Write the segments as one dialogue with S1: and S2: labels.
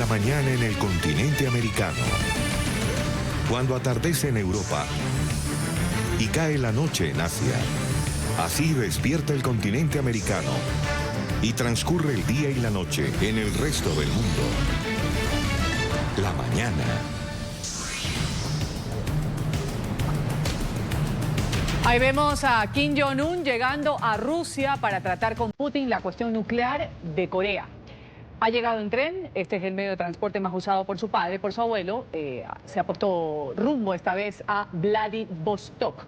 S1: La mañana en el continente americano. Cuando atardece en Europa y cae la noche en Asia. Así despierta el continente americano y transcurre el día y la noche en el resto del mundo. La mañana.
S2: Ahí vemos a Kim Jong-un llegando a Rusia para tratar con Putin la cuestión nuclear de Corea. Ha llegado en tren, este es el medio de transporte más usado por su padre, por su abuelo. Se ha puesto rumbo esta vez a Vladivostok.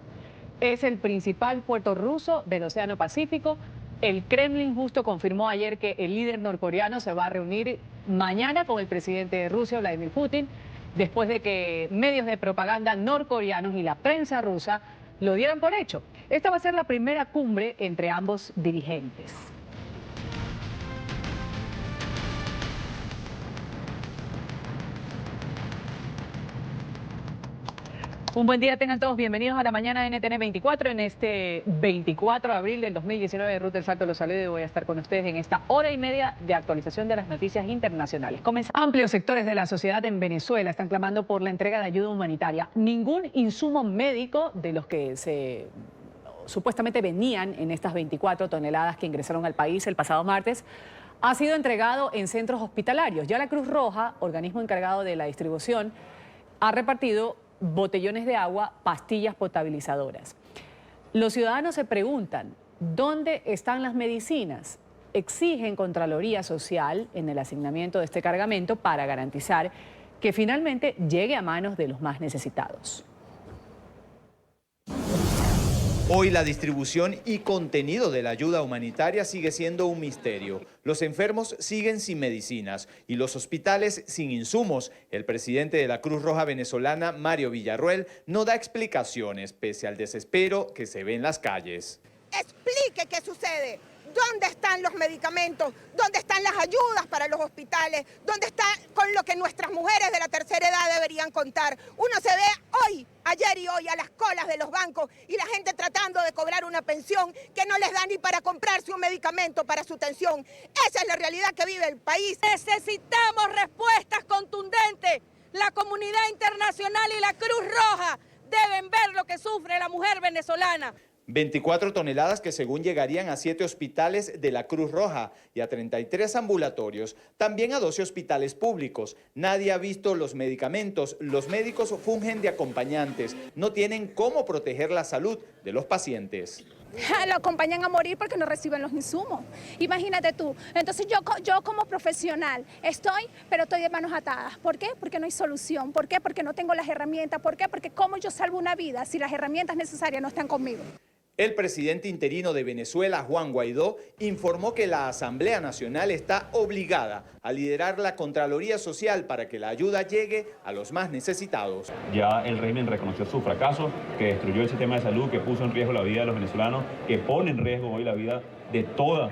S2: Es el principal puerto ruso del Océano Pacífico. El Kremlin justo confirmó ayer que el líder norcoreano se va a reunir mañana con el presidente de Rusia, Vladimir Putin, después de que medios de propaganda norcoreanos y la prensa rusa lo dieran por hecho. Esta va a ser la primera cumbre entre ambos dirigentes. Un buen día tengan todos, bienvenidos a la mañana de NTN 24 en este 24 de abril del 2019. Ruth del Salto los saludo y voy a estar con ustedes en esta hora y media de actualización de las noticias internacionales. Amplios sectores de la sociedad en Venezuela están clamando por la entrega de ayuda humanitaria. Ningún insumo médico de los que supuestamente venían en estas 24 toneladas que ingresaron al país el pasado martes ha sido entregado en centros hospitalarios. Ya la Cruz Roja, organismo encargado de la distribución, ha repartido botellones de agua, pastillas potabilizadoras. Los ciudadanos se preguntan, ¿dónde están las medicinas? Exigen Contraloría Social en el asignamiento de este cargamento para garantizar que finalmente llegue a manos de los más necesitados.
S3: Hoy la distribución y contenido de la ayuda humanitaria sigue siendo un misterio. Los enfermos siguen sin medicinas y los hospitales sin insumos. El presidente de la Cruz Roja venezolana, Mario Villarroel, no da explicaciones pese al desespero que se ve en las calles.
S4: Explique qué sucede. ¿Dónde están los medicamentos? ¿Dónde están las ayudas para los hospitales? ¿Dónde está con lo que nuestras mujeres de la tercera edad deberían contar? Uno se ve hoy, ayer y hoy a las colas de los bancos y la gente tratando de cobrar una pensión que no les da ni para comprarse un medicamento para su tensión. Esa es la realidad que vive el país.
S5: Necesitamos respuestas contundentes. La comunidad internacional y la Cruz Roja deben ver lo que sufre la mujer venezolana.
S3: 24 toneladas que según llegarían a 7 hospitales de la Cruz Roja y a 33 ambulatorios, también a 12 hospitales públicos. Nadie ha visto los medicamentos, los médicos fungen de acompañantes, no tienen cómo proteger la salud de los pacientes.
S6: Lo acompañan a morir porque no reciben los insumos. Imagínate tú. Entonces yo como profesional pero estoy de manos atadas. ¿Por qué? Porque no hay solución. ¿Por qué? Porque no tengo las herramientas. ¿Por qué? Porque ¿cómo yo salvo una vida si las herramientas necesarias no están conmigo?
S3: El presidente interino de Venezuela, Juan Guaidó, informó que la Asamblea Nacional está obligada a liderar la Contraloría Social para que la ayuda llegue a los más necesitados.
S7: Ya el régimen reconoció su fracaso, que destruyó el sistema de salud, que puso en riesgo la vida de los venezolanos, que pone en riesgo hoy la vida de toda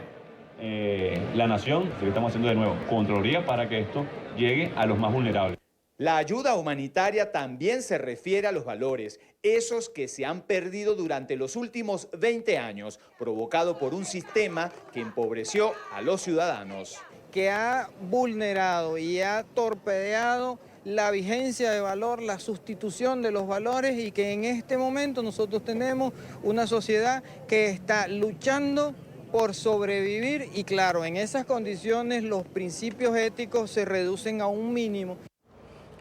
S7: la nación. Lo que estamos haciendo de nuevo, Contraloría para que esto llegue a los más vulnerables.
S3: La ayuda humanitaria también se refiere a los valores, esos que se han perdido durante los últimos 20 años, provocado por un sistema que empobreció a los ciudadanos.
S8: Que ha vulnerado y ha torpedeado la vigencia de valor, la sustitución de los valores y que en este momento nosotros tenemos una sociedad que está luchando por sobrevivir y claro, en esas condiciones los principios éticos se reducen a un mínimo.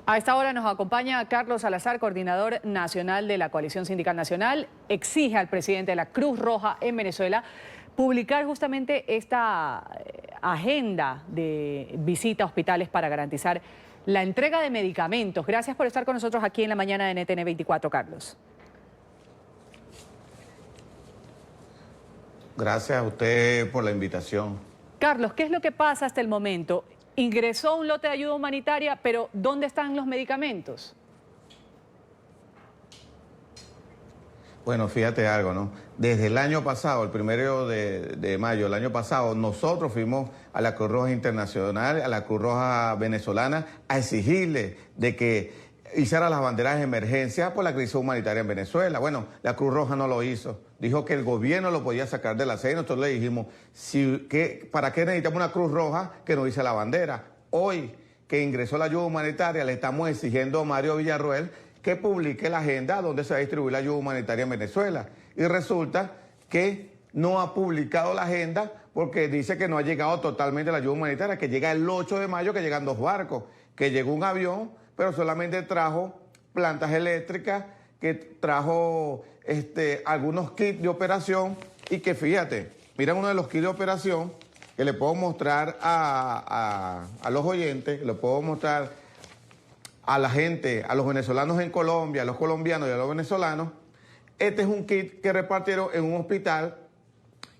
S2: A esta hora nos acompaña Carlos Salazar, coordinador nacional de la Coalición Sindical Nacional. Exige al presidente de la Cruz Roja en Venezuela publicar justamente esta agenda de visita a hospitales para garantizar la entrega de medicamentos. Gracias por estar con nosotros aquí en la mañana de NTN 24, Carlos.
S9: Gracias a usted por la invitación.
S2: Carlos, ¿qué es lo que pasa hasta el momento? Ingresó un lote de ayuda humanitaria, pero ¿dónde están los medicamentos?
S9: Bueno, fíjate algo, ¿no? Desde el año pasado, el 1 de mayo del año pasado, nosotros fuimos a la Cruz Roja Internacional, a la Cruz Roja Venezolana, a exigirle de que hiciera las banderas de emergencia por la crisis humanitaria en Venezuela. Bueno, la Cruz Roja no lo hizo. Dijo que el gobierno lo podía sacar de la sede. Nosotros le dijimos, ¿para qué necesitamos una Cruz Roja que nos dice la bandera? Hoy que ingresó la ayuda humanitaria, le estamos exigiendo a Mario Villarroel que publique la agenda donde se va a distribuir la ayuda humanitaria en Venezuela. Y resulta que no ha publicado la agenda porque dice que no ha llegado totalmente la ayuda humanitaria, que llega el 8 de mayo, que llegan 2 barcos, que llegó un avión, pero solamente trajo plantas eléctricas, que trajo algunos kits de operación y que fíjate, miren uno de los kits de operación que le puedo mostrar a los oyentes, le puedo mostrar a la gente, a los venezolanos en Colombia, a los colombianos y a los venezolanos. Este es un kit que repartieron en un hospital,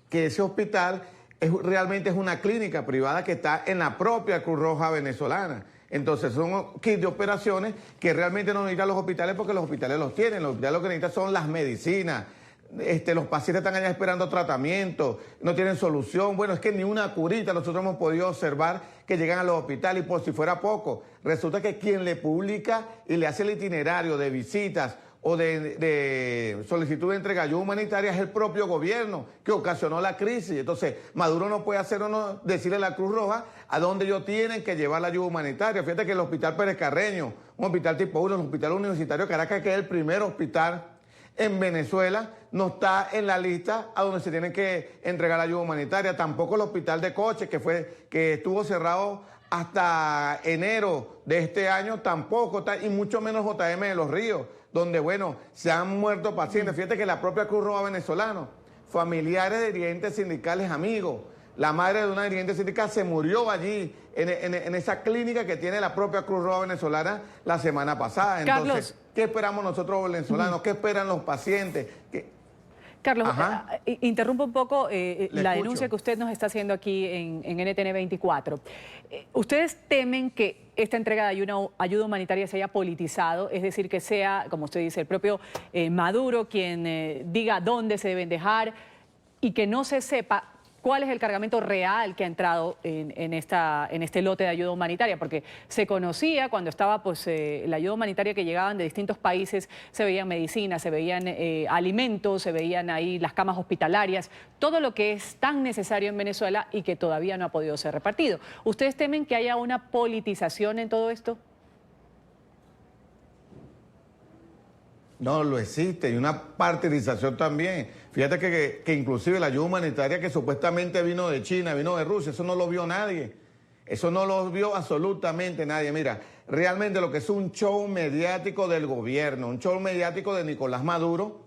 S9: que ese hospital realmente es una clínica privada que está en la propia Cruz Roja venezolana. Entonces son kits de operaciones que realmente no necesitan los hospitales porque los hospitales los tienen. Los hospitales lo que necesitan son las medicinas. Los pacientes están allá esperando tratamiento, no tienen solución. Bueno, es que ni una curita nosotros hemos podido observar que llegan a los hospitales y por si fuera poco, resulta que quien le publica y le hace el itinerario de visitas o de solicitud de entrega de ayuda humanitaria es el propio gobierno que ocasionó la crisis. Entonces, Maduro no puede decirle a la Cruz Roja a dónde ellos tienen que llevar la ayuda humanitaria. Fíjate que el Hospital Pérez Carreño, un hospital tipo 1, el Hospital Universitario de Caracas, que es el primer hospital en Venezuela, no está en la lista a donde se tiene que entregar la ayuda humanitaria. Tampoco el hospital de Coche, que estuvo cerrado hasta enero de este año, tampoco está, y mucho menos JM de los Ríos, donde, bueno, se han muerto pacientes. Fíjate que la propia Cruz Roja venezolana, familiares de dirigentes sindicales amigos, la madre de una dirigente sindical se murió allí, en esa clínica que tiene la propia Cruz Roja venezolana la semana pasada. Entonces, Carlos, ¿qué esperamos nosotros venezolanos? ¿Qué esperan los pacientes?
S2: Carlos, interrumpo un poco la denuncia que usted nos está haciendo aquí en NTN 24. ¿Ustedes temen que esta entrega de ayuda humanitaria se haya politizado? Es decir, que sea, como usted dice, el propio Maduro quien diga dónde se deben dejar y que no se sepa cuál es el cargamento real que ha entrado en este lote de ayuda humanitaria, porque se conocía cuando estaba pues, la ayuda humanitaria que llegaban de distintos países, se veían medicinas, se veían alimentos, se veían ahí las camas hospitalarias, todo lo que es tan necesario en Venezuela y que todavía no ha podido ser repartido. ¿Ustedes temen que haya una politización en todo esto?
S9: No, lo existe, y una partidización también. Fíjate que inclusive la ayuda humanitaria que supuestamente vino de China, vino de Rusia, eso no lo vio nadie. Eso no lo vio absolutamente nadie. Mira, realmente lo que es un show mediático del gobierno, un show mediático de Nicolás Maduro,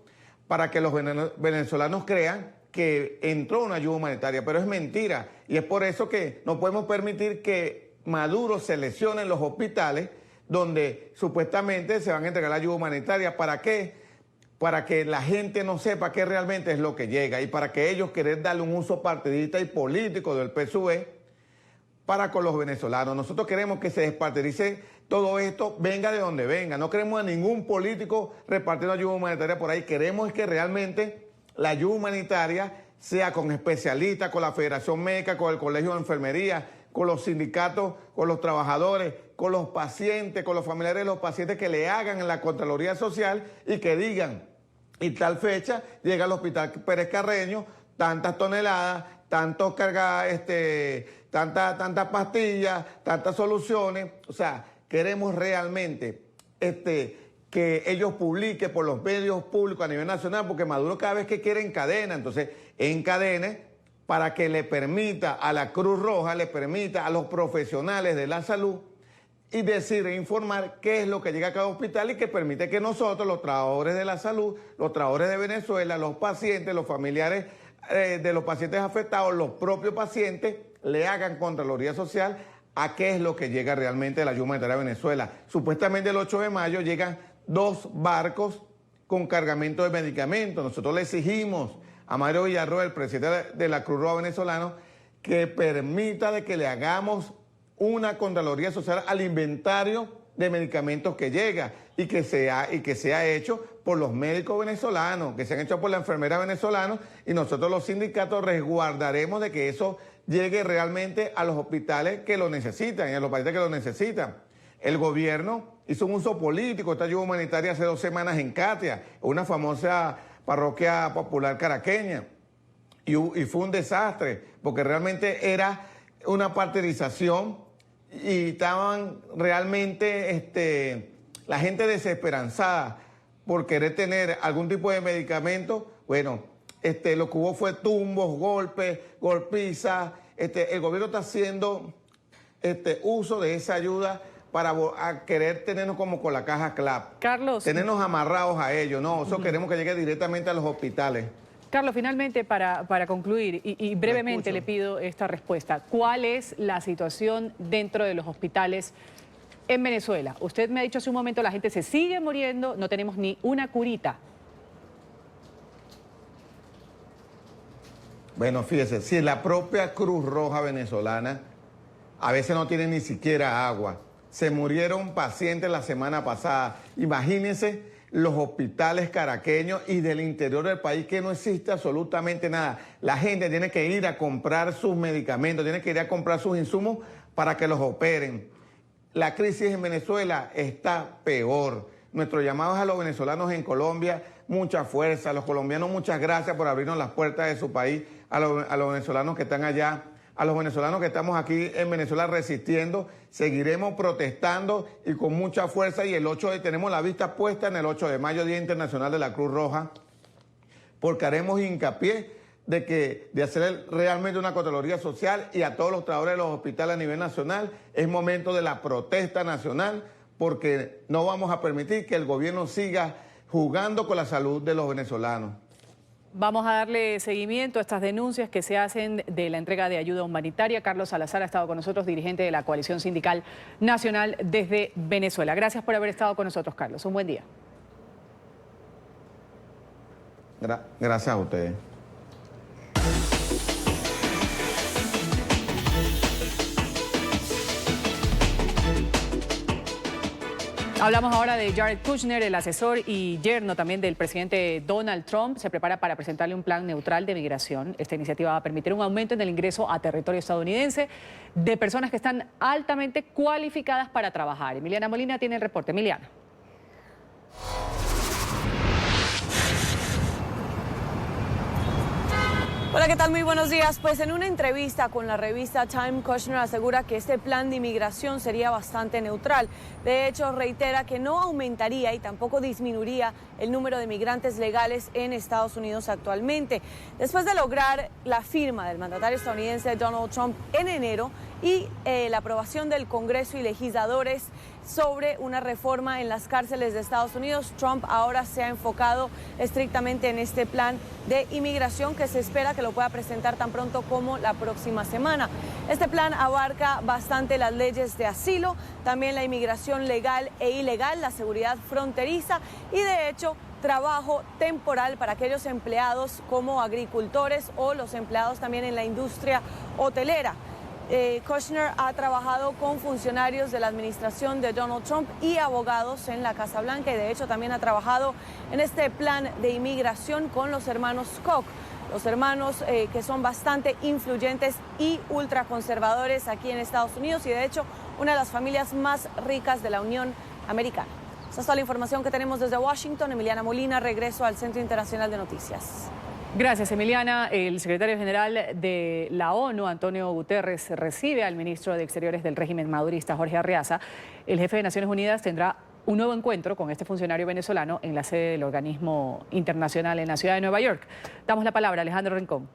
S9: para que los venezolanos crean que entró una ayuda humanitaria, pero es mentira. Y es por eso que no podemos permitir que Maduro seleccione en los hospitales donde supuestamente se van a entregar la ayuda humanitaria. ¿Para qué? Para que la gente no sepa qué realmente es lo que llega y para que ellos quieran darle un uso partidista y político del PSUV para con los venezolanos. Nosotros queremos que se despartidice todo esto, venga de donde venga. No queremos a ningún político repartiendo ayuda humanitaria por ahí. Queremos que realmente la ayuda humanitaria sea con especialistas, con la Federación Médica, con el Colegio de Enfermería, con los sindicatos, con los trabajadores, con los pacientes, con los familiares de los pacientes, que le hagan en la Contraloría Social y que digan, y tal fecha llega al Hospital Pérez Carreño tantas toneladas, tantas pastillas, tantas soluciones. O sea, queremos realmente que ellos publiquen por los medios públicos a nivel nacional, porque Maduro cada vez que quiere encadena, entonces encadene para que le permita a la Cruz Roja, le permita a los profesionales de la salud y decir e informar qué es lo que llega a cada hospital y que permite que nosotros, los trabajadores de la salud, los trabajadores de Venezuela, los pacientes, los familiares de los pacientes afectados, los propios pacientes, le hagan Contraloría Social a qué es lo que llega realmente de la ayuda humanitaria a Venezuela. Supuestamente el 8 de mayo llegan 2 barcos con cargamento de medicamentos. Nosotros le exigimos a Mario Villarroel, el presidente de la Cruz Roja venezolana, que permita de que le hagamos una Contraloría Social al inventario de medicamentos que llega y que sea hecho por los médicos venezolanos, que sean hechos por la enfermera venezolana, y nosotros los sindicatos resguardaremos de que eso llegue realmente a los hospitales que lo necesitan y a los pacientes que lo necesitan. El gobierno hizo un uso político de esta ayuda humanitaria hace 2 semanas en Catia, una famosa parroquia popular caraqueña, y fue un desastre porque realmente era una partidización y estaban realmente la gente desesperanzada por querer tener algún tipo de medicamento. Bueno, lo que hubo fue tumbos, golpes, golpizas. El gobierno está haciendo uso de esa ayuda para querer tenernos como con la caja CLAP.
S2: Carlos.
S9: Tenernos amarrados a ellos, no, eso queremos que llegue directamente a los hospitales.
S2: Carlos, finalmente, para concluir, y brevemente le pido esta respuesta. ¿Cuál es la situación dentro de los hospitales en Venezuela? Usted me ha dicho hace un momento, la gente se sigue muriendo, no tenemos ni una curita.
S9: Bueno, fíjese, si la propia Cruz Roja venezolana a veces no tiene ni siquiera agua. Se murieron pacientes la semana pasada. Imagínense los hospitales caraqueños y del interior del país que no existe absolutamente nada. La gente tiene que ir a comprar sus medicamentos, tiene que ir a comprar sus insumos para que los operen. La crisis en Venezuela está peor. Nuestro llamado es a los venezolanos en Colombia, mucha fuerza. A los colombianos, muchas gracias por abrirnos las puertas de su país. A los venezolanos que están allá, a los venezolanos que estamos aquí en Venezuela resistiendo, seguiremos protestando y con mucha fuerza. Y tenemos la vista puesta en el 8 de mayo, Día Internacional de la Cruz Roja, porque haremos hincapié de hacer realmente una Contraloría Social, y a todos los trabajadores de los hospitales a nivel nacional. Es momento de la protesta nacional, porque no vamos a permitir que el gobierno siga jugando con la salud de los venezolanos.
S2: Vamos a darle seguimiento a estas denuncias que se hacen de la entrega de ayuda humanitaria. Carlos Salazar ha estado con nosotros, dirigente de la Coalición Sindical Nacional desde Venezuela. Gracias por haber estado con nosotros, Carlos. Un buen día.
S9: Gracias a ustedes.
S2: Hablamos ahora de Jared Kushner, el asesor y yerno también del presidente Donald Trump. Se prepara para presentarle un plan neutral de migración. Esta iniciativa va a permitir un aumento en el ingreso a territorio estadounidense de personas que están altamente cualificadas para trabajar. Emiliana Molina tiene el reporte. Emiliana.
S10: Hola, ¿qué tal? Muy buenos días. Pues en una entrevista con la revista Time, Kushner asegura que este plan de inmigración sería bastante neutral. De hecho, reitera que no aumentaría y tampoco disminuiría el número de migrantes legales en Estados Unidos actualmente. Después de lograr la firma del mandatario estadounidense Donald Trump en enero y la aprobación del Congreso y legisladores sobre una reforma en las cárceles de Estados Unidos, Trump ahora se ha enfocado estrictamente en este plan de inmigración que se espera que lo pueda presentar tan pronto como la próxima semana. Este plan abarca bastante las leyes de asilo, también la inmigración legal e ilegal, la seguridad fronteriza y de hecho trabajo temporal para aquellos empleados como agricultores o los empleados también en la industria hotelera. Kushner ha trabajado con funcionarios de la administración de Donald Trump y abogados en la Casa Blanca y de hecho también ha trabajado en este plan de inmigración con los hermanos Koch, los hermanos que son bastante influyentes y ultraconservadores aquí en Estados Unidos y de hecho una de las familias más ricas de la Unión Americana. Esa es toda la información que tenemos desde Washington. Emiliana Molina, regreso al Centro Internacional de Noticias.
S2: Gracias, Emiliana. El secretario general de la ONU, Antonio Guterres, recibe al ministro de Exteriores del régimen madurista, Jorge Arreaza. El jefe de Naciones Unidas tendrá un nuevo encuentro con este funcionario venezolano en la sede del organismo internacional en la ciudad de Nueva York. Damos la palabra a Alejandro Rincón.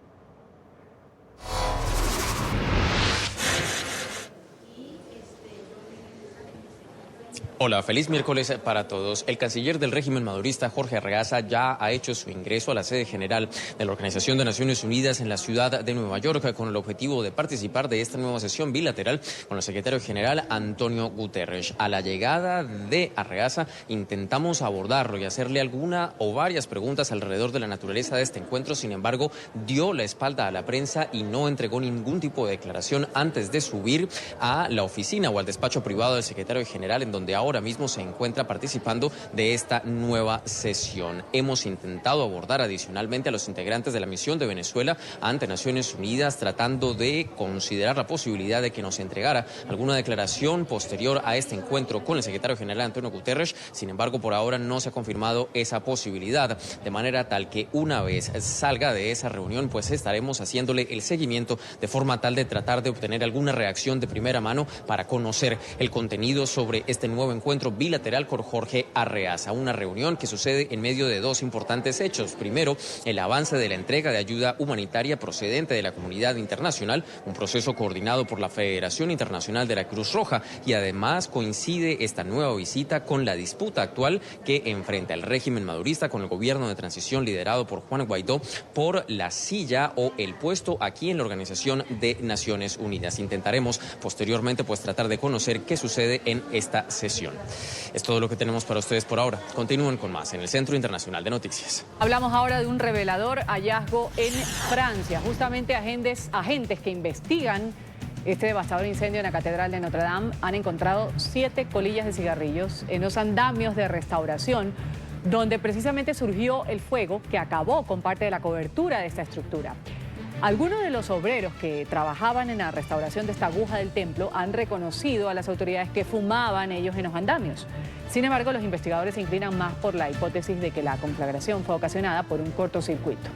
S11: Hola, feliz miércoles para todos. El canciller del régimen madurista, Jorge Arreaza, ya ha hecho su ingreso a la sede general de la Organización de Naciones Unidas en la ciudad de Nueva York con el objetivo de participar de esta nueva sesión bilateral con el secretario general Antonio Guterres. A la llegada de Arreaza intentamos abordarlo y hacerle alguna o varias preguntas alrededor de la naturaleza de este encuentro. Sin embargo, dio la espalda a la prensa y no entregó ningún tipo de declaración antes de subir a la oficina o al despacho privado del secretario general, en donde donde ahora mismo se encuentra participando de esta nueva sesión. Hemos intentado abordar adicionalmente a los integrantes de la misión de Venezuela ante Naciones Unidas, tratando de considerar la posibilidad de que nos entregara alguna declaración posterior a este encuentro con el secretario general Antonio Guterres. Sin embargo, por ahora no se ha confirmado esa posibilidad, de manera tal que una vez salga de esa reunión, pues estaremos haciéndole el seguimiento de forma tal de tratar de obtener alguna reacción de primera mano para conocer el contenido sobre este nuevo encuentro bilateral con Jorge Arreaza. Una reunión que sucede en medio de dos importantes hechos. Primero, el avance de la entrega de ayuda humanitaria procedente de la comunidad internacional, un proceso coordinado por la Federación Internacional de la Cruz Roja, y además coincide esta nueva visita con la disputa actual que enfrenta el régimen madurista con el gobierno de transición liderado por Juan Guaidó por la silla o el puesto aquí en la Organización de Naciones Unidas. Intentaremos posteriormente pues tratar de conocer qué sucede en esta sesión. Es todo lo que tenemos para ustedes por ahora. Continúen con más en el Centro Internacional de Noticias.
S2: Hablamos ahora de un revelador hallazgo en Francia. Justamente agentes que investigan este devastador incendio en la Catedral de Notre Dame han encontrado 7 colillas de cigarrillos en los andamios de restauración, donde precisamente surgió el fuego que acabó con parte de la cobertura de esta estructura. Algunos de los obreros que trabajaban en la restauración de esta aguja del templo han reconocido a las autoridades que fumaban ellos en los andamios. Sin embargo, los investigadores se inclinan más por la hipótesis de que la conflagración fue ocasionada por un cortocircuito.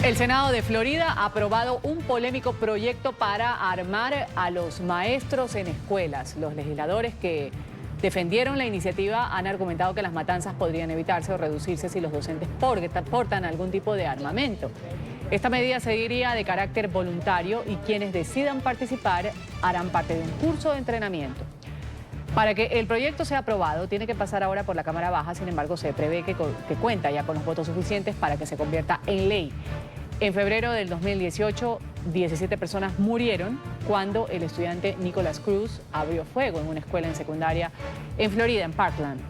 S2: El Senado de Florida ha aprobado un polémico proyecto para armar a los maestros en escuelas. Los legisladores que defendieron la iniciativa han argumentado que las matanzas podrían evitarse o reducirse si los docentes portan algún tipo de armamento. Esta medida seguiría de carácter voluntario y quienes decidan participar harán parte de un curso de entrenamiento. Para que el proyecto sea aprobado, tiene que pasar ahora por la Cámara Baja. Sin embargo, se prevé que cuenta ya con los votos suficientes para que se convierta en ley. En febrero del 2018, 17 personas murieron cuando el estudiante Nicholas Cruz abrió fuego en una escuela en secundaria en Florida, en Parkland.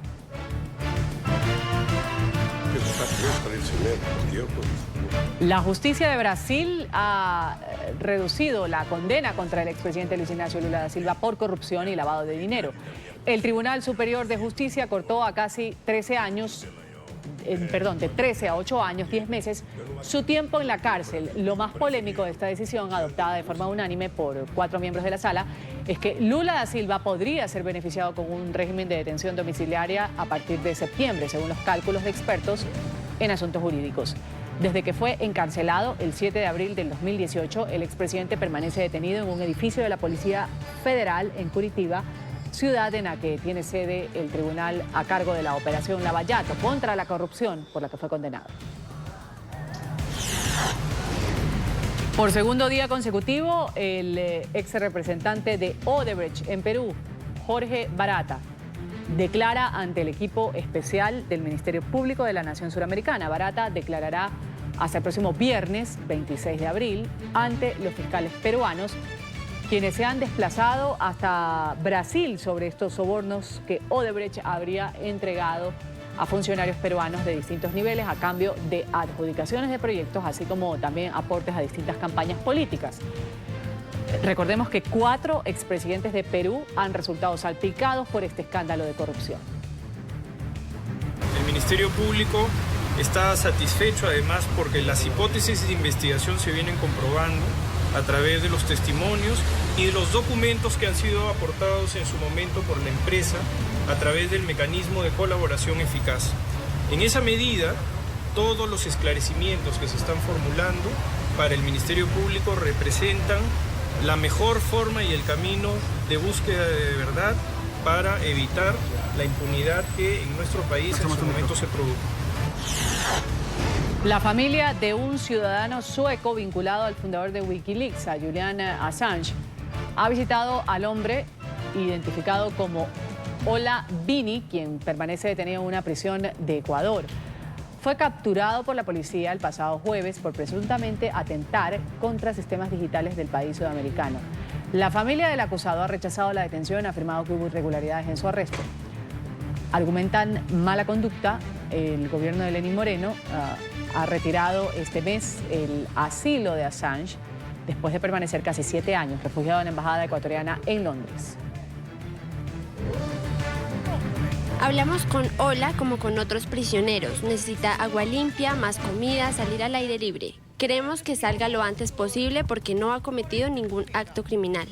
S2: La justicia de Brasil ha reducido la condena contra el expresidente Luis Ignacio Lula da Silva por corrupción y lavado de dinero. El Tribunal Superior de Justicia cortó a casi 13 años, de 13 a 8 años, 10 meses, su tiempo en la cárcel. Lo más polémico de esta decisión, adoptada de forma unánime por 4 miembros de la sala, es que Lula da Silva podría ser beneficiado con un régimen de detención domiciliaria a partir de septiembre, según los cálculos de expertos en asuntos jurídicos. Desde que fue encarcelado el 7 de abril del 2018, el expresidente permanece detenido en un edificio de la Policía Federal en Curitiba, ciudad en la que tiene sede el tribunal a cargo de la operación Lavallato contra la corrupción por la que fue condenado. Por segundo día consecutivo, el ex representante de Odebrecht en Perú, Jorge Barata, declara ante el equipo especial del Ministerio Público de la Nación Suramericana. Barata declarará hasta el próximo viernes, 26 de abril, ante los fiscales peruanos, quienes se han desplazado hasta Brasil sobre estos sobornos que Odebrecht habría entregado a funcionarios peruanos de distintos niveles a cambio de adjudicaciones de proyectos, así como también aportes a distintas campañas políticas. Recordemos que 4 expresidentes de Perú han resultado salpicados por este escándalo de corrupción.
S12: El Ministerio Público está satisfecho además porque las hipótesis de investigación se vienen comprobando a través de los testimonios y de los documentos que han sido aportados en su momento por la empresa a través del mecanismo de colaboración eficaz. En esa medida, todos los esclarecimientos que se están formulando para el Ministerio Público representan la mejor forma y el camino de búsqueda de verdad para evitar la impunidad que en nuestro país en su momento se produjo.
S2: La familia de un ciudadano sueco vinculado al fundador de Wikileaks, a Julian Assange, ha visitado al hombre identificado como Ola Vini, quien permanece detenido en una prisión de Ecuador. Fue capturado por la policía el pasado jueves por presuntamente atentar contra sistemas digitales del país sudamericano. La familia del acusado ha rechazado la detención, ha afirmado que hubo irregularidades en su arresto. Argumentan mala conducta. El gobierno de Lenín Moreno ha retirado este mes el asilo de Assange después de permanecer casi 7 años refugiado en la embajada ecuatoriana en Londres.
S13: Hablamos con Ola como con otros prisioneros. Necesita agua limpia, más comida, salir al aire libre. Queremos que salga lo antes posible porque no ha cometido ningún acto criminal.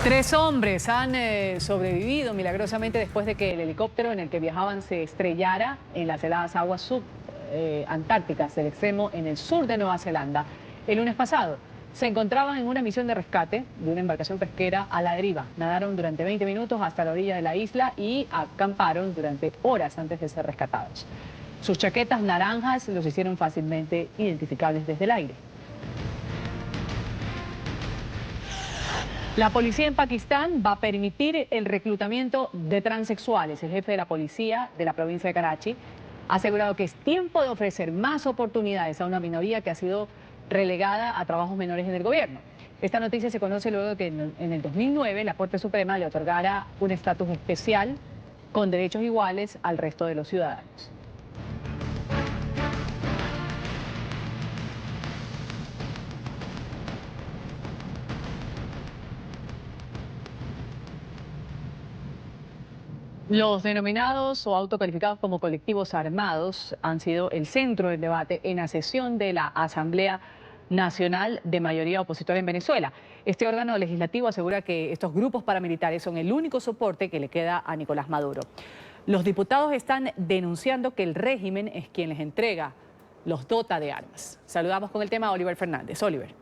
S2: 3 hombres han sobrevivido milagrosamente después de que el helicóptero en el que viajaban se estrellara en las heladas aguas subantárticas del extremo en el sur de Nueva Zelanda el lunes pasado. Se encontraban en una misión de rescate de una embarcación pesquera a la deriva. Nadaron durante 20 minutos hasta la orilla de la isla y acamparon durante horas antes de ser rescatados. Sus chaquetas naranjas los hicieron fácilmente identificables desde el aire. La policía en Pakistán va a permitir el reclutamiento de transexuales. El jefe de la policía de la provincia de Karachi ha asegurado que es tiempo de ofrecer más oportunidades a una minoría que ha sido relegada a trabajos menores en el gobierno. Esta noticia se conoce luego de que en el 2009 la Corte Suprema le otorgara un estatus especial con derechos iguales al resto de los ciudadanos. Los denominados o autocalificados como colectivos armados han sido el centro del debate en la sesión de la Asamblea Nacional de mayoría opositora en Venezuela. Este órgano legislativo asegura que estos grupos paramilitares son el único soporte que le queda a Nicolás Maduro. Los diputados están denunciando que el régimen es quien les entrega, los dota de armas. Saludamos con el tema a Oliver Fernández. Oliver.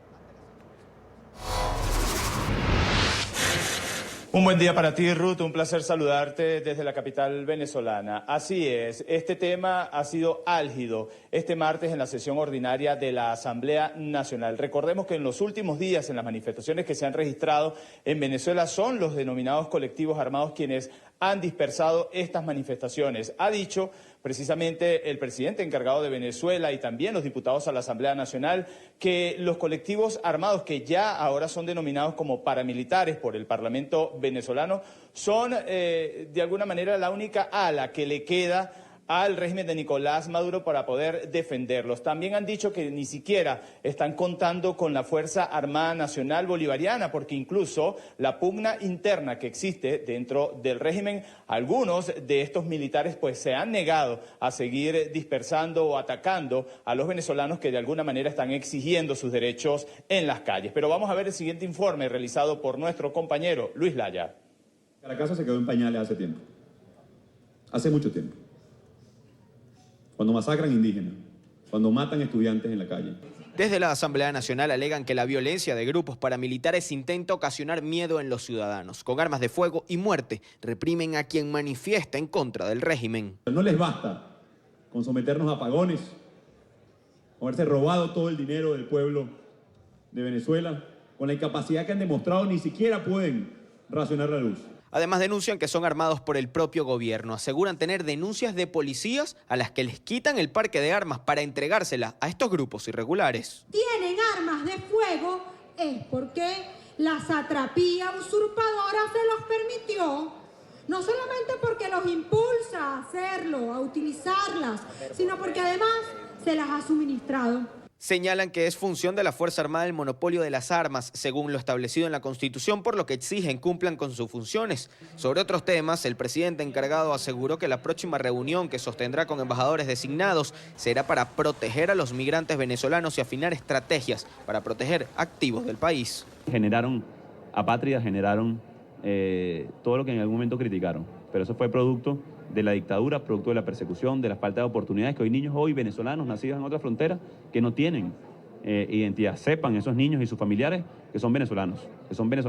S3: Un buen día para ti, Ruth. Un placer saludarte desde la capital venezolana. Así es, este tema ha sido álgido este martes en la sesión ordinaria de la Asamblea Nacional. Recordemos que en los últimos días, en las manifestaciones que se han registrado en Venezuela, son los denominados colectivos armados quienes han dispersado estas manifestaciones. Ha dicho precisamente el presidente encargado de Venezuela y también los diputados a la Asamblea Nacional que los colectivos armados que ya ahora son denominados como paramilitares por el Parlamento venezolano son de alguna manera la única ala que le queda al régimen de Nicolás Maduro para poder defenderlos. También han dicho que ni siquiera están contando con la Fuerza Armada Nacional Bolivariana, porque incluso la pugna interna que existe dentro del régimen, algunos de estos militares pues se han negado a seguir dispersando o atacando a los venezolanos que de alguna manera están exigiendo sus derechos en las calles. Pero vamos a ver el siguiente informe realizado por nuestro compañero Luis Laya.
S14: Caracas se quedó en pañales hace tiempo, hace mucho tiempo. Cuando masacran indígenas, cuando matan estudiantes en la calle.
S15: Desde la Asamblea Nacional alegan que la violencia de grupos paramilitares intenta ocasionar miedo en los ciudadanos. Con armas de fuego y muerte, reprimen a quien manifiesta en contra del régimen.
S14: No les basta con someternos a apagones, con haberse robado todo el dinero del pueblo de Venezuela, con la incapacidad que han demostrado, ni siquiera pueden racionar la luz.
S15: Además denuncian que son armados por el propio gobierno. Aseguran tener denuncias de policías a las que les quitan el parque de armas para entregárselas a estos grupos irregulares.
S16: Tienen armas de fuego es porque la satrapía usurpadora se los permitió. No solamente porque los impulsa a hacerlo, a utilizarlas, sino porque además se las ha suministrado.
S15: Señalan que es función de la Fuerza Armada el monopolio de las armas, según lo establecido en la Constitución, por lo que exigen cumplan con sus funciones. Sobre otros temas, el presidente encargado aseguró que la próxima reunión que sostendrá con embajadores designados será para proteger a los migrantes venezolanos y afinar estrategias para proteger activos del país.
S7: Generaron apátridas, generaron todo lo que en algún momento criticaron, pero eso fue producto de la dictadura, producto de la persecución, de la falta de oportunidades que hoy niños venezolanos nacidos en otra frontera que no tienen identidad, sepan esos niños y sus familiares que son venezolanos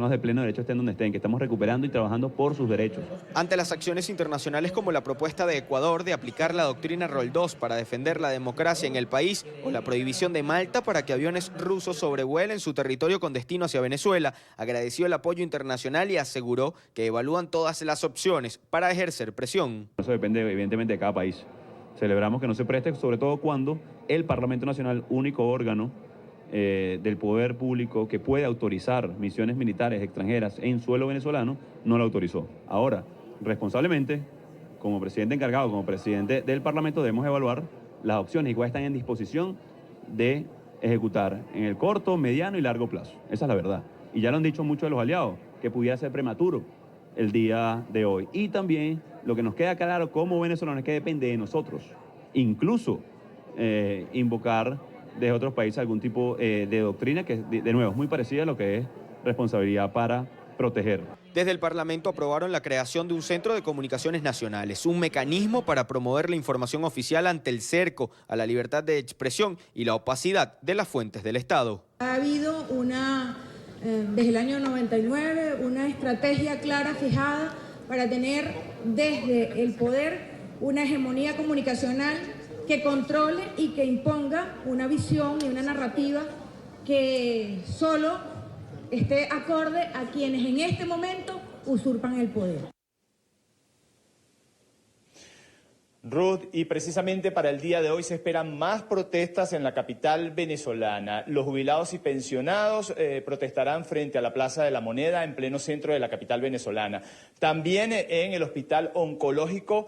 S7: de pleno derecho estén donde estén, que estamos recuperando y trabajando por sus derechos.
S15: Ante las acciones internacionales como la propuesta de Ecuador de aplicar la doctrina Rol 2 para defender la democracia en el país o la prohibición de Malta para que aviones rusos sobrevuelen su territorio con destino hacia Venezuela, agradeció el apoyo internacional y aseguró que evalúan todas las opciones para ejercer presión.
S7: Eso depende evidentemente de cada país. Celebramos que no se preste, sobre todo cuando el Parlamento Nacional, único órgano del poder público que puede autorizar misiones militares extranjeras en suelo venezolano, no lo autorizó. Ahora, responsablemente, como presidente encargado, como presidente del Parlamento, debemos evaluar las opciones y cuáles están en disposición de ejecutar en el corto, mediano y largo plazo. Esa es la verdad. Y ya lo han dicho muchos de los aliados, que pudiera ser prematuro el día de hoy. Y también lo que nos queda claro como venezolanos es que depende de nosotros, incluso invocar desde otros países algún tipo de doctrina que, de nuevo, es muy parecida a lo que es responsabilidad para proteger.
S15: Desde el Parlamento aprobaron la creación de un Centro de Comunicaciones Nacionales, un mecanismo para promover la información oficial ante el cerco a la libertad de expresión y la opacidad de las fuentes del Estado.
S16: Ha habido desde el año 99, una estrategia clara fijada para tener desde el poder una hegemonía comunicacional que controle y que imponga una visión y una narrativa que solo esté acorde a quienes en este momento usurpan el poder.
S3: Ruth, y precisamente para el día de hoy se esperan más protestas en la capital venezolana. Los jubilados y pensionados protestarán frente a la Plaza de la Moneda en pleno centro de la capital venezolana. También en el Hospital Oncológico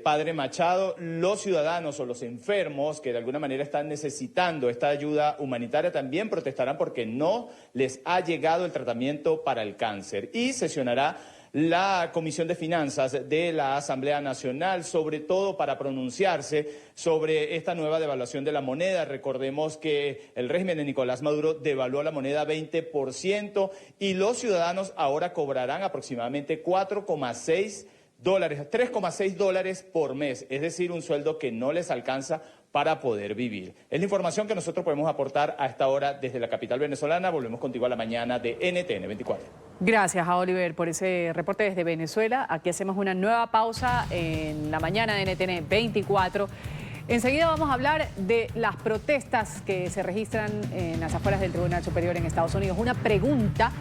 S3: Padre Machado, los ciudadanos o los enfermos que de alguna manera están necesitando esta ayuda humanitaria también protestarán porque no les ha llegado el tratamiento para el cáncer. Y sesionará la Comisión de Finanzas de la Asamblea Nacional, sobre todo para pronunciarse sobre esta nueva devaluación de la moneda. Recordemos que el régimen de Nicolás Maduro devaluó la moneda 20% y los ciudadanos ahora cobrarán aproximadamente 3,6 dólares por mes, es decir, un sueldo que no les alcanza para poder vivir. Es la información que nosotros podemos aportar a esta hora desde la capital venezolana. Volvemos contigo a la mañana de NTN 24.
S2: Gracias a Oliver por ese reporte desde Venezuela. Aquí hacemos una nueva pausa en la mañana de NTN 24. Enseguida vamos a hablar de las protestas que se registran en las afueras del Tribunal Superior en Estados Unidos. Una pregunta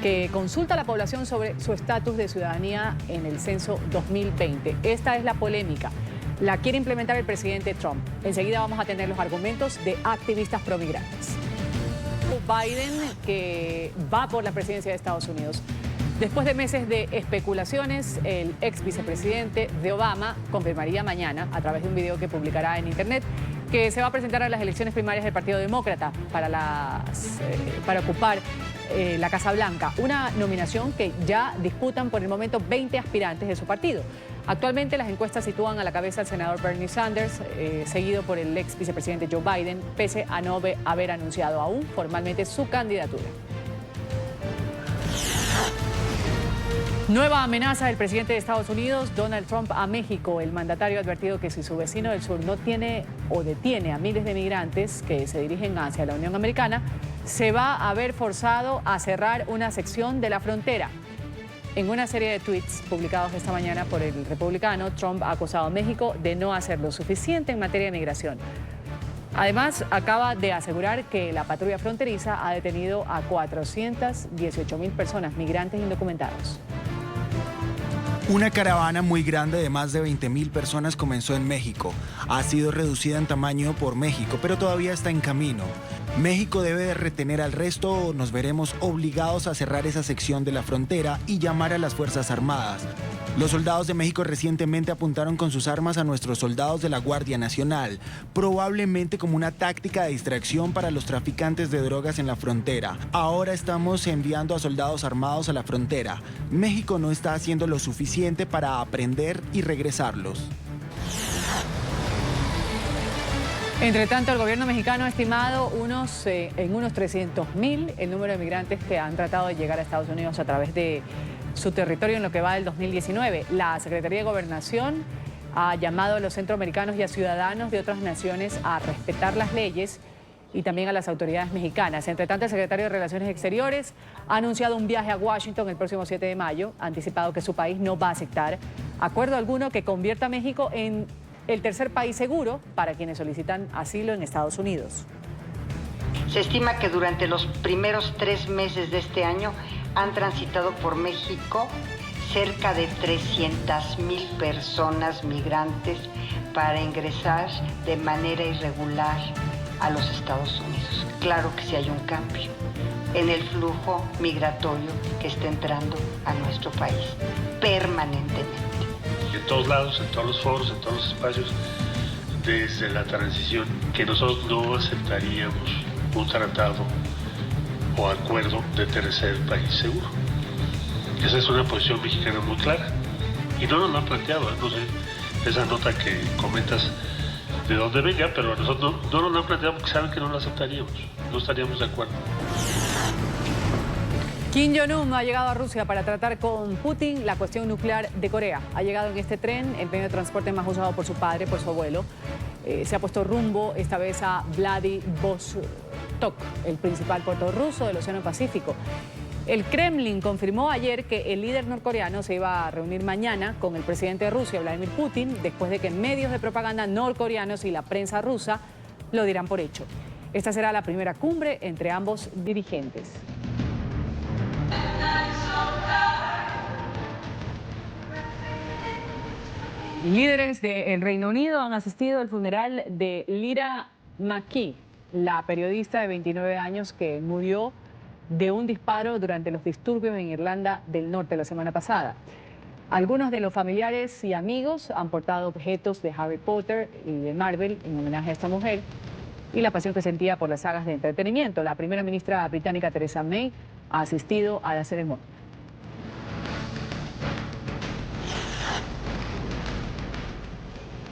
S2: que consulta a la población sobre su estatus de ciudadanía en el censo 2020. Esta es la polémica. La quiere implementar el presidente Trump. Enseguida vamos a tener los argumentos de activistas promigrantes. Biden, que va por la presidencia de Estados Unidos. Después de meses de especulaciones, el ex vicepresidente de Obama confirmaría mañana, a través de un video que publicará en internet, que se va a presentar a las elecciones primarias del Partido Demócrata para ocupar la Casa Blanca, una nominación que ya disputan por el momento 20 aspirantes de su partido. Actualmente las encuestas sitúan a la cabeza al senador Bernie Sanders, seguido por el ex vicepresidente Joe Biden, pese a no haber anunciado aún formalmente su candidatura. Nueva amenaza del presidente de Estados Unidos, Donald Trump, a México. El mandatario ha advertido que si su vecino del sur no tiene o detiene a miles de migrantes que se dirigen hacia la Unión Americana, se va a ver forzado a cerrar una sección de la frontera. En una serie de tweets publicados esta mañana por el republicano, Trump ha acusado a México de no hacer lo suficiente en materia de migración. Además, acaba de asegurar que la patrulla fronteriza ha detenido a 418,000 personas, migrantes indocumentados.
S17: Una caravana muy grande de más de 20,000 personas comenzó en México. Ha sido reducida en tamaño por México, pero todavía está en camino. México debe de retener al resto o nos veremos obligados a cerrar esa sección de la frontera y llamar a las Fuerzas Armadas. Los soldados de México recientemente apuntaron con sus armas a nuestros soldados de la Guardia Nacional, probablemente como una táctica de distracción para los traficantes de drogas en la frontera. Ahora estamos enviando a soldados armados a la frontera. México no está haciendo lo suficiente para aprender y regresarlos.
S2: Entre tanto, el gobierno mexicano ha estimado en unos 300,000 el número de migrantes que han tratado de llegar a Estados Unidos a través de su territorio en lo que va del 2019. La Secretaría de Gobernación ha llamado a los centroamericanos y a ciudadanos de otras naciones a respetar las leyes y también a las autoridades mexicanas. Entre tanto, el secretario de Relaciones Exteriores ha anunciado un viaje a Washington el próximo 7 de mayo. Ha anticipado que su país no va a aceptar acuerdo alguno que convierta a México en el tercer país seguro para quienes solicitan asilo en Estados Unidos.
S18: Se estima que durante los primeros 3 meses de este año han transitado por México cerca de 300,000 personas migrantes para ingresar de manera irregular a los Estados Unidos. Claro que sí hay un cambio en el flujo migratorio que está entrando a nuestro país permanentemente.
S19: En todos lados, en todos los foros, en todos los espacios desde la transición que nosotros no aceptaríamos un tratado o acuerdo de tercer país seguro. Esa es una posición mexicana muy clara y no nos lo han planteado, no sé, esa nota que comentas de dónde venga, pero a nosotros no nos lo han planteado porque saben que no lo aceptaríamos, no estaríamos de acuerdo.
S2: Kim Jong-un ha llegado a Rusia para tratar con Putin la cuestión nuclear de Corea. Ha llegado en este tren, el medio de transporte más usado por su padre, por su abuelo. Se ha puesto rumbo esta vez a Vladivostok, el principal puerto ruso del Océano Pacífico. El Kremlin confirmó ayer que el líder norcoreano se iba a reunir mañana con el presidente de Rusia, Vladimir Putin, después de que medios de propaganda norcoreanos y la prensa rusa lo dirán por hecho. Esta será la primera cumbre entre ambos dirigentes. Líderes del Reino Unido han asistido al funeral de Lyra McKee, la periodista de 29 años que murió de un disparo durante los disturbios en Irlanda del Norte la semana pasada. Algunos de los familiares y amigos han portado objetos de Harry Potter y de Marvel en homenaje a esta mujer y la pasión que sentía por las sagas de entretenimiento. La primera ministra británica Theresa May ha asistido a la ceremonia.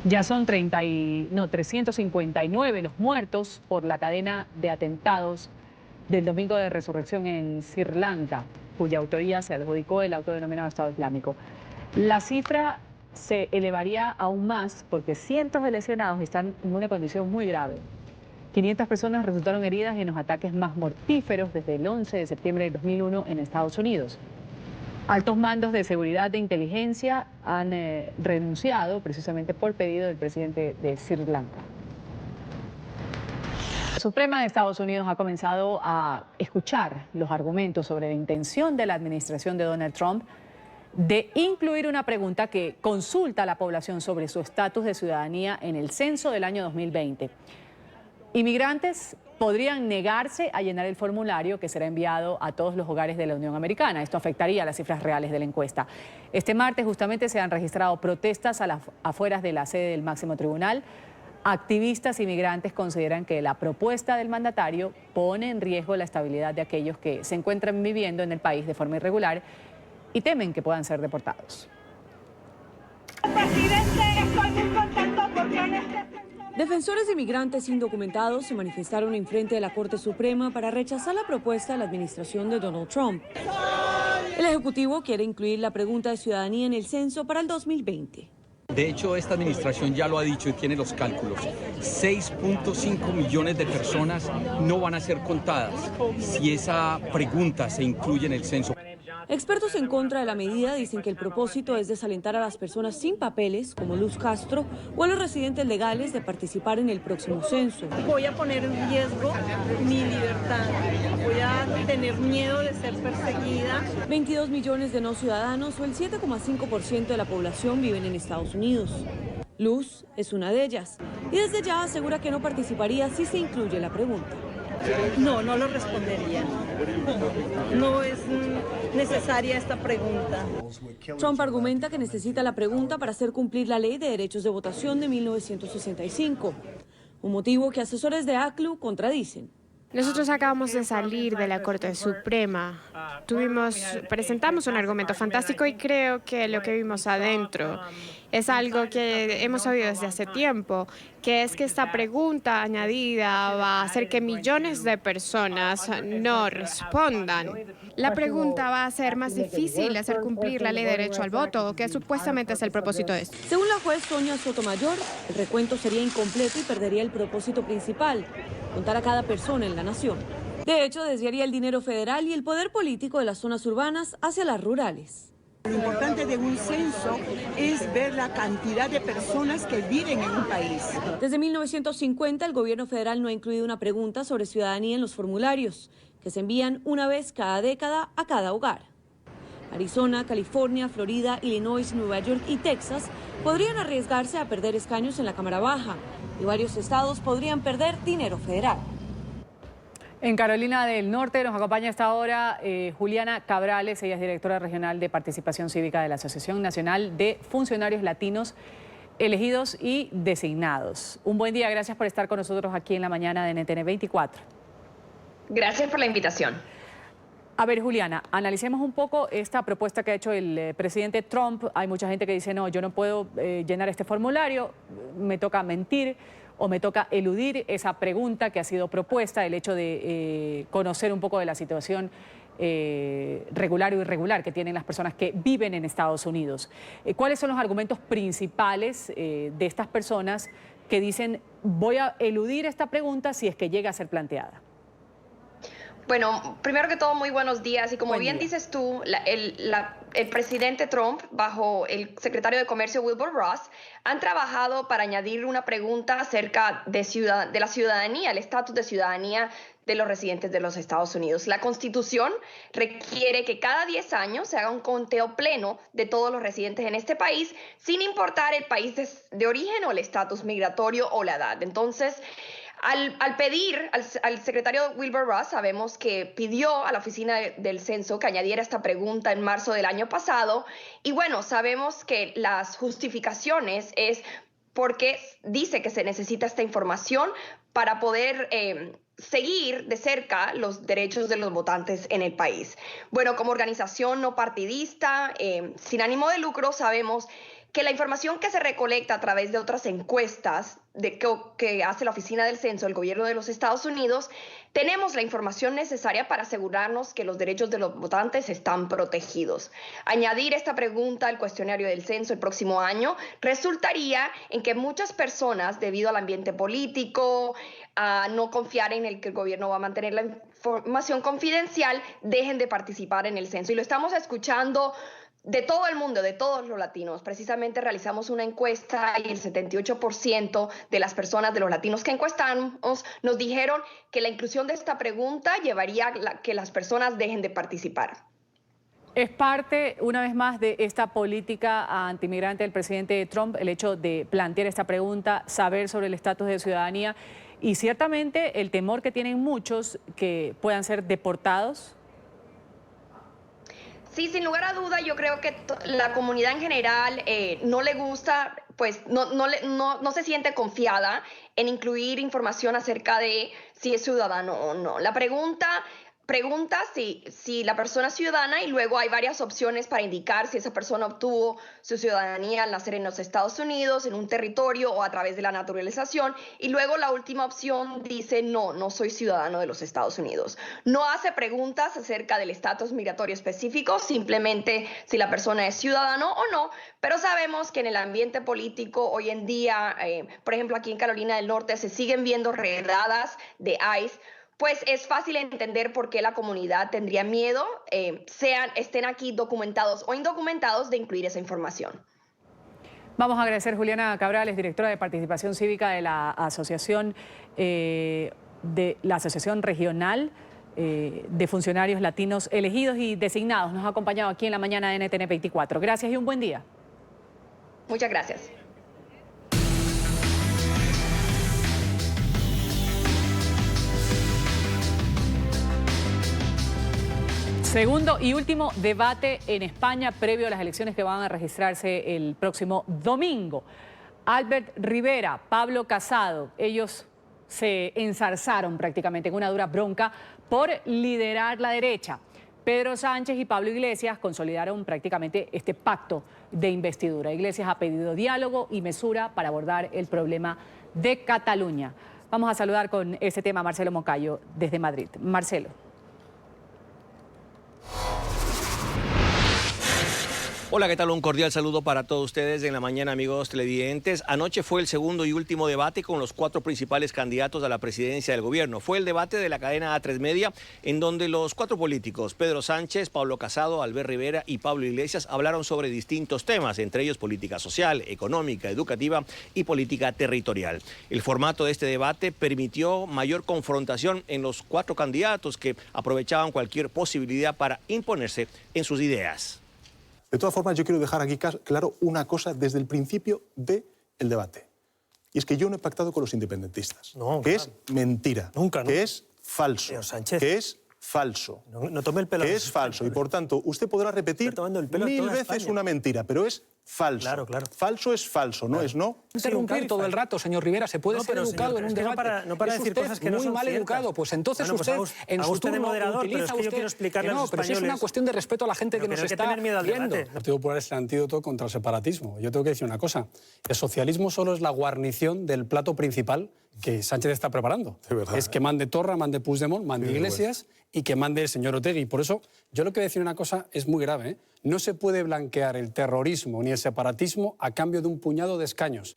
S2: Ya son 359 los muertos por la cadena de atentados del domingo de resurrección en Sri Lanka, cuya autoría se adjudicó el autodenominado Estado Islámico. La cifra se elevaría aún más porque cientos de lesionados están en una condición muy grave. 500 personas resultaron heridas en los ataques más mortíferos desde el 11 de septiembre de 2001 en Estados Unidos. Altos mandos de seguridad de inteligencia han renunciado precisamente por pedido del presidente de Sri Lanka. La Suprema de Estados Unidos ha comenzado a escuchar los argumentos sobre la intención de la administración de Donald Trump de incluir una pregunta que consulta a la población sobre su estatus de ciudadanía en el censo del año 2020. Inmigrantes podrían negarse a llenar el formulario que será enviado a todos los hogares de la Unión Americana. Esto afectaría las cifras reales de la encuesta. Este martes justamente se han registrado protestas a las afueras de la sede del máximo tribunal. Activistas inmigrantes consideran que la propuesta del mandatario pone en riesgo la estabilidad de aquellos que se encuentran viviendo en el país de forma irregular y temen que puedan ser deportados.
S16: Presidente, estoy muy contento porque
S10: Defensores de inmigrantes indocumentados se manifestaron enfrente de la Corte Suprema para rechazar la propuesta de la administración de Donald Trump. El Ejecutivo quiere incluir la pregunta de ciudadanía en el censo para el 2020.
S20: De hecho, esta administración ya lo ha dicho y tiene los cálculos. 6.5 millones de personas no van a ser contadas si esa pregunta se incluye en el censo.
S10: Expertos en contra de la medida dicen que el propósito es desalentar a las personas sin papeles, como Luz Castro, o a los residentes legales de participar en el próximo censo.
S5: Voy a poner en riesgo mi libertad, voy a tener miedo de ser perseguida.
S10: 22 millones de no ciudadanos, o el 7,5% de la población, viven en Estados Unidos. Luz es una de ellas, y desde ya asegura que no participaría si se incluye la pregunta.
S5: No, no lo respondería. No es necesaria esta pregunta.
S10: Trump argumenta que necesita la pregunta para hacer cumplir la Ley de Derechos de Votación de 1965, un motivo que asesores de ACLU contradicen.
S21: Nosotros acabamos de salir de la Corte Suprema. Presentamos un argumento fantástico y creo que lo que vimos adentro es algo que hemos sabido desde hace tiempo, que es que esta pregunta añadida va a hacer que millones de personas no respondan. La pregunta va a hacer más difícil hacer cumplir la ley de derecho al voto, que supuestamente es el propósito de esto.
S10: Según la juez Sonia Sotomayor, el recuento sería incompleto y perdería el propósito principal, contar a cada persona en la nación. De hecho, desviaría el dinero federal y el poder político de las zonas urbanas hacia las rurales.
S22: Lo importante de un censo es ver la cantidad de personas que viven en un país.
S10: Desde 1950, el gobierno federal no ha incluido una pregunta sobre ciudadanía en los formularios, que se envían una vez cada década a cada hogar. Arizona, California, Florida, Illinois, Nueva York y Texas podrían arriesgarse a perder escaños en la Cámara Baja, y varios estados podrían perder dinero federal.
S2: En Carolina del Norte nos acompaña hasta ahora Juliana Cabrales, ella es directora regional de participación cívica de la Asociación Nacional de Funcionarios Latinos elegidos y designados. Un buen día, gracias por estar con nosotros aquí en la mañana de NTN 24.
S1: Gracias por la invitación.
S2: A ver, Juliana, analicemos un poco esta propuesta que ha hecho el presidente Trump. Hay mucha gente que dice, no, yo no puedo llenar este formulario, me toca mentir o me toca eludir esa pregunta que ha sido propuesta, el hecho de conocer un poco de la situación regular o irregular que tienen las personas que viven en Estados Unidos. ¿Cuáles son los argumentos principales de estas personas que dicen, voy a eludir esta pregunta si es que llega a ser planteada?
S1: Bueno, primero que todo, muy buenos días. Y como bien dices tú, el presidente Trump, bajo el secretario de Comercio Wilbur Ross, han trabajado para añadir una pregunta acerca de la ciudadanía, el estatus de ciudadanía de los residentes de los Estados Unidos. La Constitución requiere que cada 10 años se haga un conteo pleno de todos los residentes en este país, sin importar el país de origen o el estatus migratorio o la edad. Entonces, al pedir al secretario Wilbur Ross, sabemos que pidió a la oficina del censo que añadiera esta pregunta en marzo del año pasado. Y bueno, sabemos que las justificaciones es porque dice que se necesita esta información para poder seguir de cerca los derechos de los votantes en el país. Bueno, como organización no partidista, sin ánimo de lucro, sabemos que la información que se recolecta a través de otras encuestas que hace la Oficina del Censo del Gobierno de los Estados Unidos, tenemos la información necesaria para asegurarnos que los derechos de los votantes están protegidos. Añadir esta pregunta al cuestionario del censo el próximo año resultaría en que muchas personas, debido al ambiente político, a no confiar en el que el gobierno va a mantener la información confidencial, dejen de participar en el censo. Y lo estamos escuchando de todo el mundo, de todos los latinos. Precisamente realizamos una encuesta y el 78% de las personas, de los latinos que encuestamos, nos dijeron que la inclusión de esta pregunta llevaría a que las personas dejen de participar.
S2: Es parte, una vez más, de esta política antimigrante del presidente Trump, el hecho de plantear esta pregunta, saber sobre el estatus de ciudadanía y ciertamente el temor que tienen muchos que puedan ser deportados.
S1: Sí, sin lugar a duda, yo creo que la comunidad en general no le gusta, pues no se siente confiada en incluir información acerca de si es ciudadano o no. La pregunta si la persona es ciudadana y luego hay varias opciones para indicar si esa persona obtuvo su ciudadanía al nacer en los Estados Unidos, en un territorio o a través de la naturalización. Y luego la última opción dice no soy ciudadano de los Estados Unidos. No hace preguntas acerca del estatus migratorio específico, simplemente si la persona es ciudadano o no. Pero sabemos que en el ambiente político hoy en día, por ejemplo aquí en Carolina del Norte, se siguen viendo redadas de ICE. Pues es fácil entender por qué la comunidad tendría miedo, estén aquí documentados o indocumentados, de incluir esa información.
S2: Vamos a agradecer a Juliana Cabrales, directora de Participación Cívica de la Asociación Regional de Funcionarios Latinos Elegidos y Designados. Nos ha acompañado aquí en la mañana de NTN 24. Gracias y un buen día.
S1: Muchas gracias.
S2: Segundo y último debate en España previo a las elecciones que van a registrarse el próximo domingo. Albert Rivera, Pablo Casado, ellos se enzarzaron prácticamente en una dura bronca por liderar la derecha. Pedro Sánchez y Pablo Iglesias consolidaron prácticamente este pacto de investidura. Iglesias ha pedido diálogo y mesura para abordar el problema de Cataluña. Vamos a saludar con este tema a Marcelo Moncayo desde Madrid. Marcelo.
S4: Hola, ¿qué tal? Un cordial saludo para todos ustedes en la mañana, amigos televidentes. Anoche fue el segundo y último debate con los 4 principales candidatos a la presidencia del gobierno. Fue el debate de la cadena A3 Media, en donde los 4 políticos, Pedro Sánchez, Pablo Casado, Albert Rivera y Pablo Iglesias, hablaron sobre distintos temas, entre ellos política social, económica, educativa y política territorial. El formato de este debate permitió mayor confrontación en los 4 candidatos que aprovechaban cualquier posibilidad para imponerse en sus ideas.
S23: De todas formas, yo quiero dejar aquí claro una cosa desde el principio del debate. Y es que yo no he pactado con los independentistas. No, que claro. Es mentira. Nunca, ¿no? Que es falso. Que es falso. No tome el pelo. Que es falso. Y por tanto, usted podrá repetir 1000 veces una mentira, pero es falso.
S6: Claro, claro.
S23: Falso es falso, no es no.
S6: Interrumpir todo el rato, señor Rivera. Se puede ser educado en un debate.
S22: No para
S6: es
S22: decir
S6: usted
S22: cosas que no
S6: muy
S22: son
S6: mal
S22: ciertas.
S6: educado. Pues entonces
S22: Bueno, pues
S6: usted en su turno
S22: moderador, pero
S6: utiliza
S22: es que yo quiero explicarle a los
S6: pero si es una
S22: españoles.
S6: cuestión de respeto a la gente que
S22: Pero
S6: nos
S22: no hay que
S6: está
S22: tener miedo al
S6: viendo.
S22: debate.
S6: El Partido Popular es el antídoto contra el separatismo. Yo tengo que decir una cosa. El socialismo solo es la guarnición del plato principal que Sánchez está preparando. Es que mande Torra, mande Puigdemont, mande Iglesias y que mande el señor Otegi. Por eso, yo lo que voy a decir una cosa es muy grave, ¿eh? No se puede blanquear el terrorismo ni el separatismo a cambio de un puñado de escaños.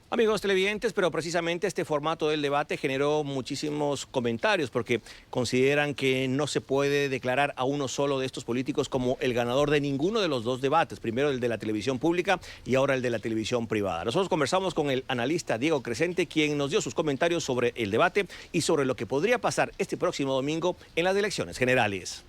S4: Amigos televidentes, pero precisamente este formato del debate generó muchísimos comentarios porque consideran que no se puede declarar a uno solo de estos políticos como el ganador de ninguno de los dos debates, primero el de la televisión pública y ahora el de la televisión privada. Nosotros conversamos con el analista Diego Crescente, quien nos dio sus comentarios sobre el debate y sobre lo que podría pasar este próximo domingo en las elecciones generales.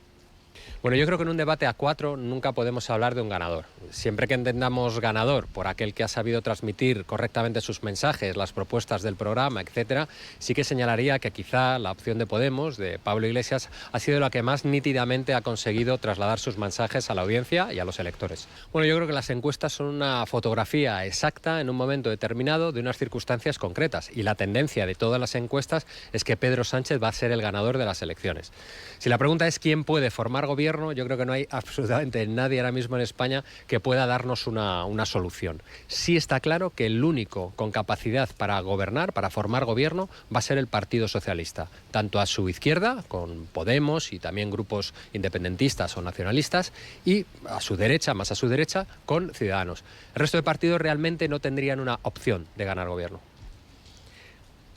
S8: Bueno, yo creo que en un debate a 4 nunca podemos hablar de un ganador. Siempre que entendamos ganador por aquel que ha sabido transmitir correctamente sus mensajes, las propuestas del programa, etcétera, sí que señalaría que quizá la opción de Podemos, de Pablo Iglesias, ha sido la que más nítidamente ha conseguido trasladar sus mensajes a la audiencia y a los electores. Bueno, yo creo que las encuestas son una fotografía exacta en un momento determinado de unas circunstancias concretas y la tendencia de todas las encuestas es que Pedro Sánchez va a ser el ganador de las elecciones. Si la pregunta es quién puede formar gobierno, yo creo que no hay absolutamente nadie ahora mismo en España que pueda darnos una solución. Sí está claro que el único con capacidad para gobernar, para formar gobierno, va a ser el Partido Socialista, tanto a su izquierda, con Podemos y también grupos independentistas o nacionalistas, y a su derecha, más a su derecha, con Ciudadanos. El resto de partidos realmente no tendrían una opción de ganar gobierno.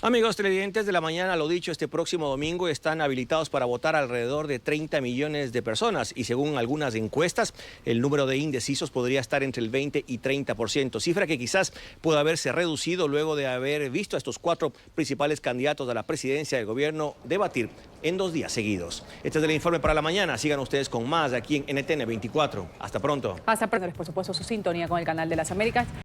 S4: Amigos televidentes de la mañana, lo dicho, este próximo domingo están habilitados para votar alrededor de 30 millones de personas y según algunas encuestas, el número de indecisos podría estar entre el 20 y 30%, cifra que quizás pueda haberse reducido luego de haber visto a estos 4 principales candidatos a la presidencia del gobierno debatir en 2 días seguidos. Este es el informe para la mañana. Sigan ustedes con más aquí en NTN 24. Hasta pronto.
S2: Hasta pronto, por supuesto, su sintonía con el Canal de las Américas.